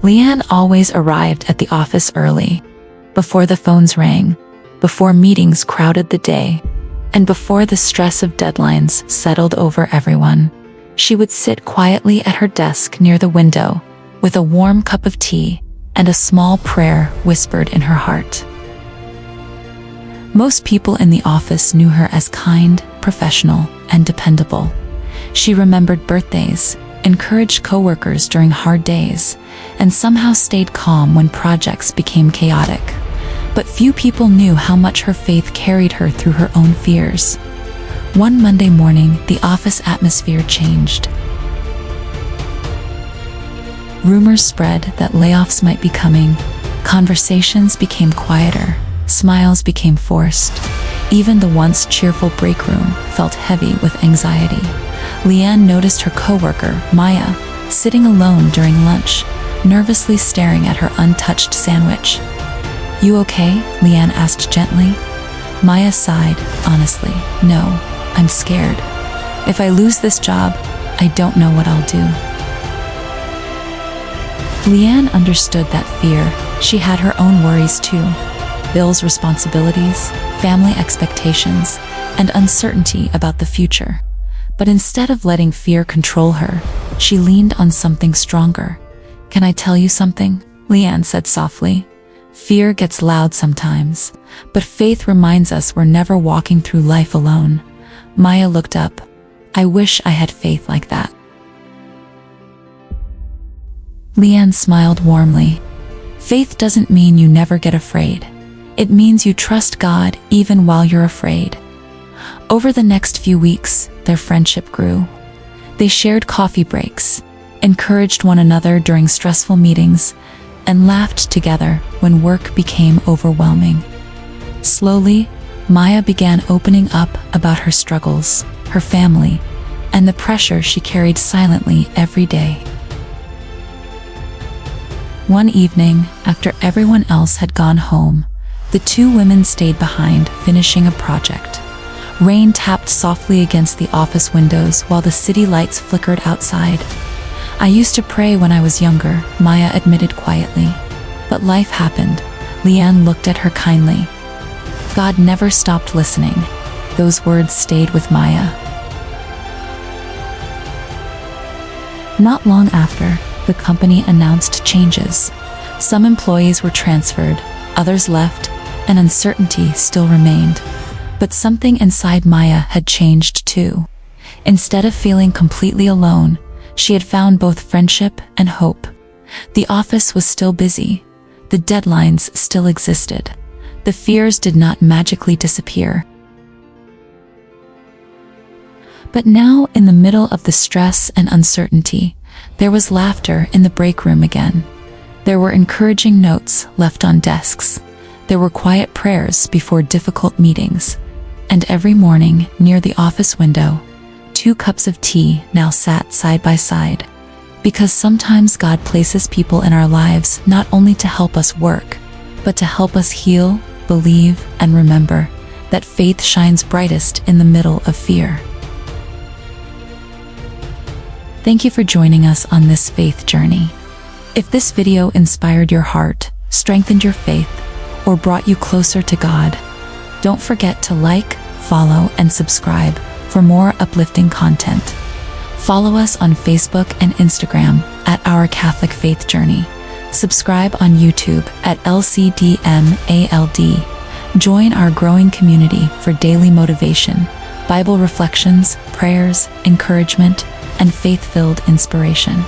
Leanne always arrived at the office early, before the phones rang, before meetings crowded the day, and before the stress of deadlines settled over everyone. She would sit quietly at her desk near the window, with a warm cup of tea and a small prayer whispered in her heart. Most people in the office knew her as kind, professional, and dependable. She remembered birthdays, encouraged coworkers during hard days, and somehow stayed calm when projects became chaotic. But few people knew how much her faith carried her through her own fears. One Monday morning, the office atmosphere changed. Rumors spread that layoffs might be coming. Conversations became quieter. Smiles became forced. Even the once cheerful break room felt heavy with anxiety. Leanne noticed her coworker, Maya, sitting alone during lunch, nervously staring at her untouched sandwich. "You okay?" Leanne asked gently. Maya sighed, honestly. "No, I'm scared. If I lose this job, I don't know what I'll do." Leanne understood that fear. She had her own worries too. Bills, responsibilities, family expectations, and uncertainty about the future. But instead of letting fear control her, she leaned on something stronger. "Can I tell you something?" Leanne said softly. "Fear gets loud sometimes, but faith reminds us we're never walking through life alone." Maya looked up. "I wish I had faith like that." Leanne smiled warmly. "Faith doesn't mean you never get afraid. It means you trust God even while you're afraid." Over the next few weeks, their friendship grew. They shared coffee breaks, encouraged one another during stressful meetings, and laughed together when work became overwhelming. Slowly, Maya began opening up about her struggles, her family, and the pressure she carried silently every day. One evening, after everyone else had gone home, the two women stayed behind, finishing a project. Rain tapped softly against the office windows while the city lights flickered outside. "I used to pray when I was younger," Maya admitted quietly. "But life happened." Leanne looked at her kindly. "God never stopped listening." Those words stayed with Maya. Not long after, the company announced changes. Some employees were transferred, others left, and uncertainty still remained. But something inside Maya had changed too. Instead of feeling completely alone, she had found both friendship and hope. The office was still busy. The deadlines still existed. The fears did not magically disappear. But now, in the middle of the stress and uncertainty, there was laughter in the break room again. There were encouraging notes left on desks. There were quiet prayers before difficult meetings. And every morning, near the office window, 2 cups of tea now sat side by side. Because sometimes God places people in our lives not only to help us work, but to help us heal, believe, and remember that faith shines brightest in the middle of fear. Thank you for joining us on this faith journey. If this video inspired your heart, strengthened your faith, or brought you closer to God, don't forget to like, follow, and subscribe for more uplifting content. Follow us on Facebook and Instagram at Our Catholic Faith Journey. Subscribe on YouTube at LCDMALD. Join our growing community for daily motivation, Bible reflections, prayers, encouragement, and faith-filled inspiration.